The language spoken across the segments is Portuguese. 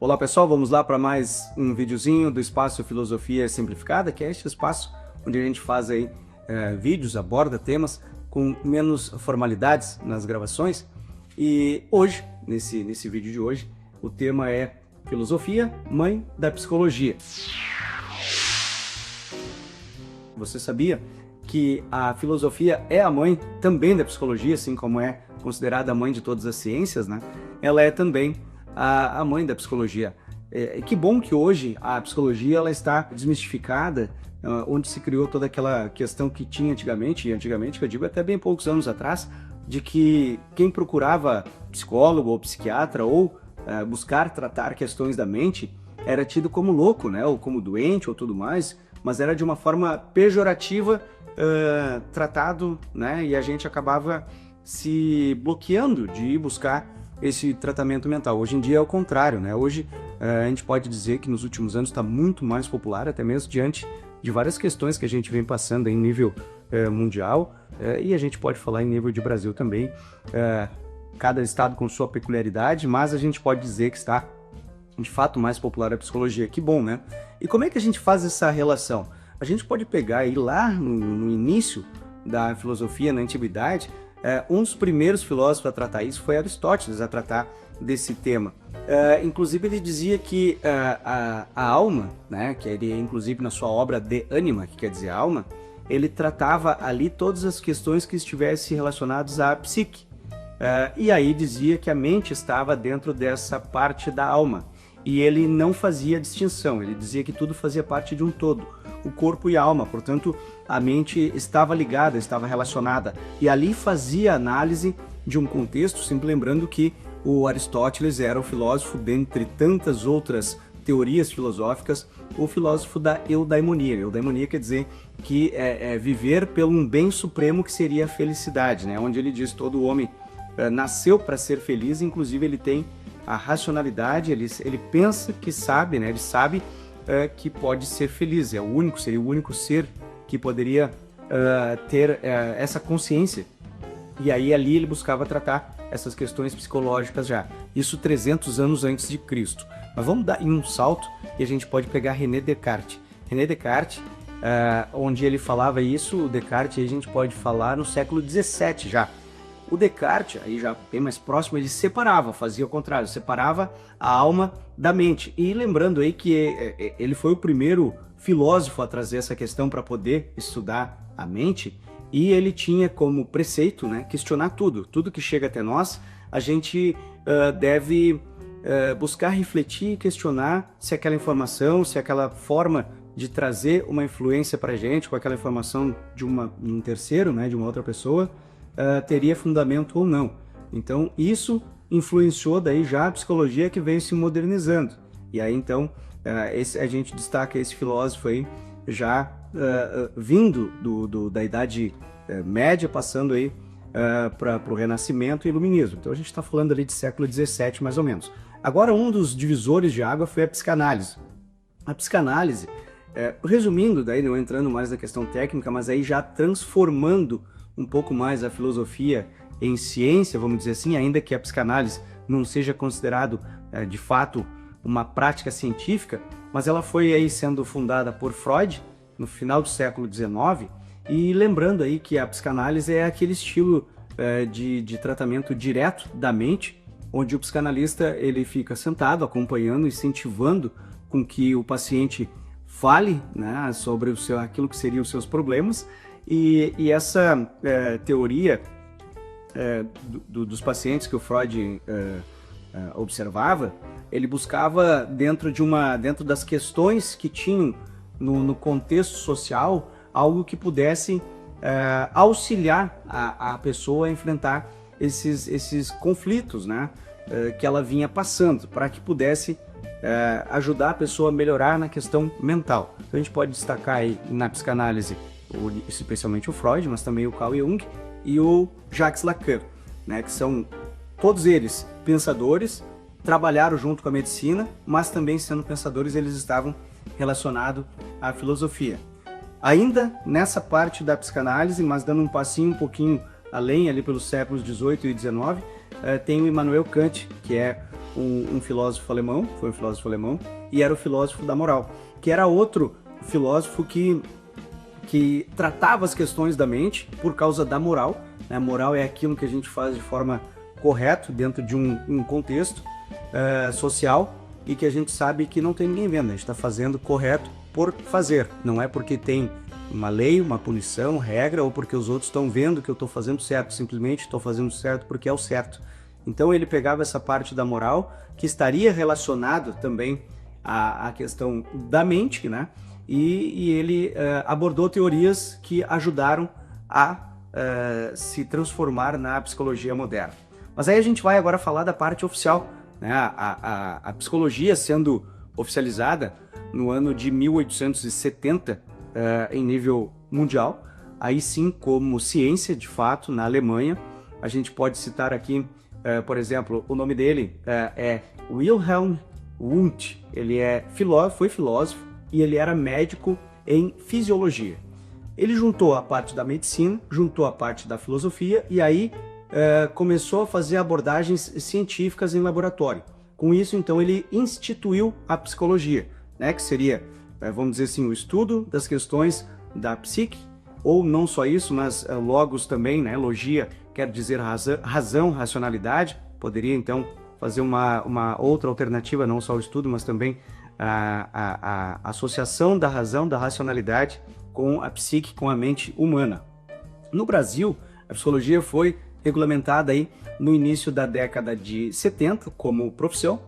Olá pessoal, vamos lá para mais um videozinho do Espaço Filosofia Simplificada, que é este espaço onde a gente faz aí vídeos, aborda temas com menos formalidades nas gravações. E hoje, nesse vídeo de hoje, o tema é Filosofia, mãe da psicologia. Você sabia que a filosofia é a mãe também da psicologia, assim como é considerada a mãe de todas as ciências, né? Ela é também a mãe da psicologia. Que bom que hoje a psicologia ela está desmistificada, onde se criou toda aquela questão que tinha antigamente, e antigamente que eu digo até bem poucos anos atrás, de que quem procurava psicólogo ou psiquiatra ou buscar tratar questões da mente era tido como louco, né? Ou como doente ou tudo mais, mas era de uma forma pejorativa tratado, né? E a gente acabava se bloqueando de ir buscar esse tratamento mental. Hoje em dia é o contrário, né? Hoje a gente pode dizer que nos últimos anos está muito mais popular, até mesmo diante de várias questões que a gente vem passando em nível mundial, e a gente pode falar em nível de Brasil também, cada estado com sua peculiaridade, mas a gente pode dizer que está de fato mais popular a psicologia. Que bom, né? E como é que a gente faz essa relação? A gente pode pegar aí lá no início da filosofia, na antiguidade, um dos primeiros filósofos a tratar isso foi Aristóteles, a tratar desse tema. Inclusive ele dizia que a alma, né, que ele inclusive na sua obra De Anima, que quer dizer alma, ele tratava ali todas as questões que estivessem relacionadas à psique. E aí dizia que a mente estava dentro dessa parte da alma. E ele não fazia distinção, ele dizia que tudo fazia parte de um todo, o corpo e a alma, portanto a mente estava ligada, estava relacionada, e ali fazia análise de um contexto, sempre lembrando que o Aristóteles era o filósofo, dentre tantas outras teorias filosóficas, o filósofo da eudaimonia. Eudaimonia quer dizer que é viver pelo um bem supremo que seria a felicidade, né? Onde ele diz que todo homem nasceu para ser feliz, inclusive ele tem a racionalidade, ele pensa que sabe, né? Ele sabe que pode ser feliz, seria o único ser que poderia ter essa consciência. E aí ali ele buscava tratar essas questões psicológicas já. Isso 300 anos antes de Cristo. Mas vamos dar um salto e a gente pode pegar René Descartes. René Descartes, onde ele falava isso, o Descartes a gente pode falar no século 17 já. O Descartes, aí já bem mais próximo, ele separava, fazia o contrário, separava a alma da mente. E lembrando aí que ele foi o primeiro filósofo a trazer essa questão para poder estudar a mente, e ele tinha como preceito, né, questionar tudo que chega até nós, a gente deve buscar refletir e questionar se aquela informação, se aquela forma de trazer uma influência para a gente, com aquela informação de um terceiro, né, de uma outra pessoa, teria fundamento ou não. Então isso influenciou daí já a psicologia que veio se modernizando. E aí então a gente destaca esse filósofo aí já vindo da Idade Média, passando aí para o Renascimento e Iluminismo. Então a gente está falando ali de século XVII mais ou menos. Agora um dos divisores de água foi a psicanálise. A psicanálise, resumindo, daí não entrando mais na questão técnica, mas aí já transformando um pouco mais a filosofia em ciência, vamos dizer assim, ainda que a psicanálise não seja considerado de fato uma prática científica, mas ela foi aí sendo fundada por Freud no final do século XIX, e lembrando aí que a psicanálise é aquele estilo de tratamento direto da mente, onde o psicanalista ele fica sentado, acompanhando, incentivando com que o paciente fale, né, sobre aquilo que seriam os seus problemas. E essa teoria dos pacientes que o Freud observava, ele buscava dentro das questões que tinham no contexto social, algo que pudesse auxiliar a pessoa a enfrentar esses conflitos, né, que ela vinha passando, para que pudesse ajudar a pessoa a melhorar na questão mental. Então a gente pode destacar aí na psicanálise especialmente o Freud, mas também o Carl Jung e o Jacques Lacan, né, que são todos eles pensadores, trabalharam junto com a medicina, mas também sendo pensadores eles estavam relacionados à filosofia. Ainda nessa parte da psicanálise, mas dando um passinho um pouquinho além, ali pelos séculos XVIII e XIX, tem o Immanuel Kant, que é um filósofo alemão, foi um filósofo alemão, e era o filósofo da moral, que era outro filósofo que tratava as questões da mente por causa da moral, né? A moral é aquilo que a gente faz de forma correta dentro de um contexto social, e que a gente sabe que não tem ninguém vendo, a gente está fazendo correto por fazer, não é porque tem uma lei, uma punição, regra, ou porque os outros estão vendo que eu estou fazendo certo, simplesmente estou fazendo certo porque é o certo. Então ele pegava essa parte da moral, que estaria relacionado também à questão da mente, né? E ele abordou teorias que ajudaram a se transformar na psicologia moderna. Mas aí a gente vai agora falar da parte oficial, né? A psicologia sendo oficializada no ano de 1870 em nível mundial, aí sim como ciência de fato na Alemanha. A gente pode citar aqui, por exemplo, o nome dele é Wilhelm Wundt. Ele foi filósofo e ele era médico em fisiologia. Ele juntou a parte da medicina, juntou a parte da filosofia e aí começou a fazer abordagens científicas em laboratório. Com isso, então, ele instituiu a psicologia, né, que seria, vamos dizer assim, o estudo das questões da psique, ou não só isso, mas logos também, né, logia quer dizer razão, racionalidade. Poderia, então, fazer uma outra alternativa, não só o estudo, mas também a associação da razão, da racionalidade com a psique, com a mente humana. No Brasil, a psicologia foi regulamentada aí no início da década de 70 como profissão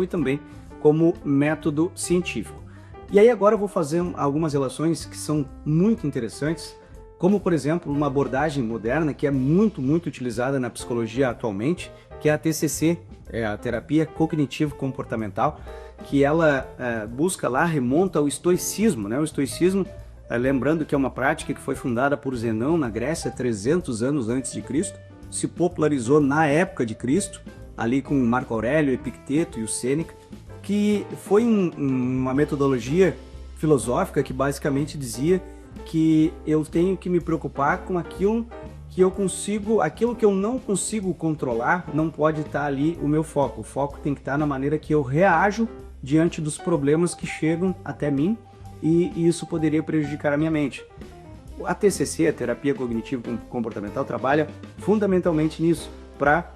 e também como método científico. E aí agora eu vou fazer algumas relações que são muito interessantes, como por exemplo uma abordagem moderna que é muito utilizada na psicologia atualmente, que é a TCC, a terapia cognitivo-comportamental, que ela busca lá, remonta ao estoicismo, né? O estoicismo, lembrando que é uma prática que foi fundada por Zenão na Grécia 300 anos antes de Cristo, se popularizou na época de Cristo, ali com Marco Aurélio, Epicteto e o Sêneca, que foi uma metodologia filosófica que basicamente dizia que eu tenho que me preocupar com aquilo que eu consigo, aquilo que eu não consigo controlar, não pode estar ali o meu foco. O foco tem que estar na maneira que eu reajo diante dos problemas que chegam até mim, e isso poderia prejudicar a minha mente. A TCC, a terapia cognitivo-comportamental, trabalha fundamentalmente nisso, para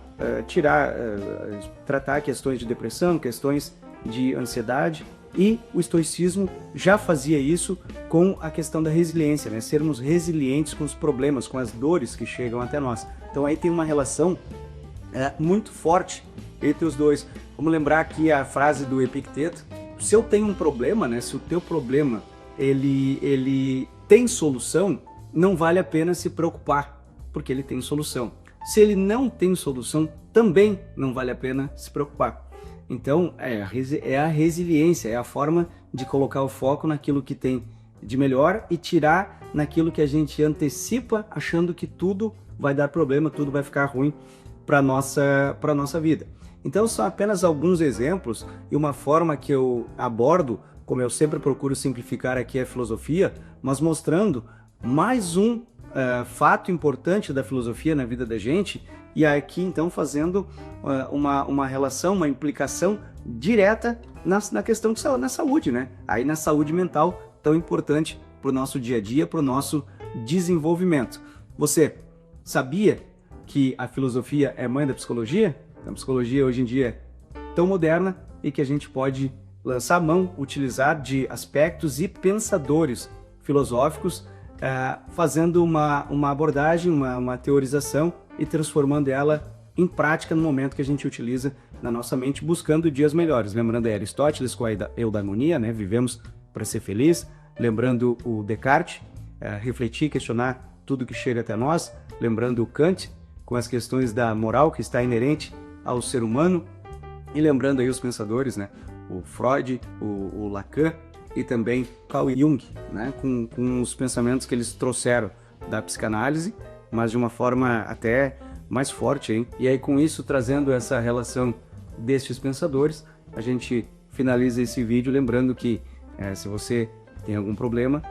tratar questões de depressão, questões de ansiedade, e o estoicismo já fazia isso com a questão da resiliência, né? Sermos resilientes com os problemas, com as dores que chegam até nós. Então aí tem uma relação muito forte entre os dois. Vamos lembrar aqui a frase do Epicteto: se eu tenho um problema, né? Se o teu problema ele tem solução, não vale a pena se preocupar, porque ele tem solução. Se ele não tem solução, também não vale a pena se preocupar. Então, é a resiliência, é a forma de colocar o foco naquilo que tem de melhor e tirar naquilo que a gente antecipa, achando que tudo vai dar problema, tudo vai ficar ruim para a nossa vida. Então, são apenas alguns exemplos e uma forma que eu abordo, como eu sempre procuro simplificar aqui a filosofia, mas mostrando mais um fato importante da filosofia na vida da gente, e aqui então fazendo uma relação, uma implicação direta na questão na saúde, né? Aí na saúde mental, tão importante para o nosso dia a dia, para o nosso desenvolvimento. Você sabia que a filosofia é mãe da psicologia? A psicologia hoje em dia é tão moderna e que a gente pode lançar mão, utilizar de aspectos e pensadores filosóficos, fazendo uma abordagem, uma teorização e transformando ela em prática no momento que a gente utiliza na nossa mente, buscando dias melhores. Lembrando Aristóteles com a eudaimonia, né? Vivemos para ser feliz. Lembrando o Descartes, refletir, questionar tudo que chega até nós. Lembrando o Kant com as questões da moral que está inerente ao ser humano. E lembrando aí os pensadores, né? O Freud, o Lacan e também Carl Jung, né? Com os pensamentos que eles trouxeram da psicanálise, mas de uma forma até mais forte, hein? E aí com isso, trazendo essa relação destes pensadores, a gente finaliza esse vídeo lembrando que se você tem algum problema,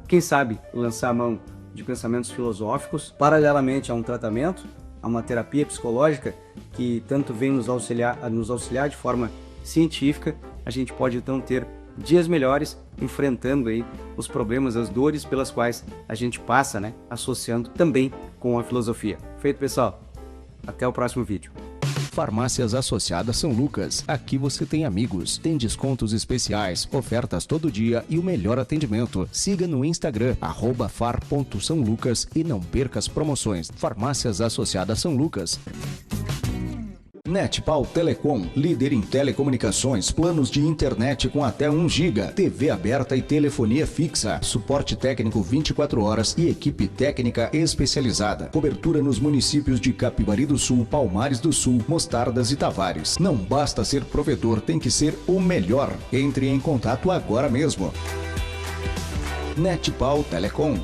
quem sabe lançar a mão de pensamentos filosóficos paralelamente a um tratamento, a uma terapia psicológica que tanto vem nos auxiliar de forma científica, a gente pode então ter dias melhores enfrentando aí os problemas, as dores pelas quais a gente passa, né? Associando também com a filosofia. Feito, pessoal? Até o próximo vídeo. Farmácias Associadas São Lucas. Aqui você tem amigos, tem descontos especiais, ofertas todo dia e o melhor atendimento. Siga no Instagram, @far.saolucas e não perca as promoções. Farmácias Associadas São Lucas. Netpal Telecom, líder em telecomunicações, planos de internet com até 1 GB, TV aberta e telefonia fixa, suporte técnico 24 horas e equipe técnica especializada. Cobertura nos municípios de Capivari do Sul, Palmares do Sul, Mostardas e Tavares. Não basta ser provedor, tem que ser o melhor. Entre em contato agora mesmo. Netpal Telecom.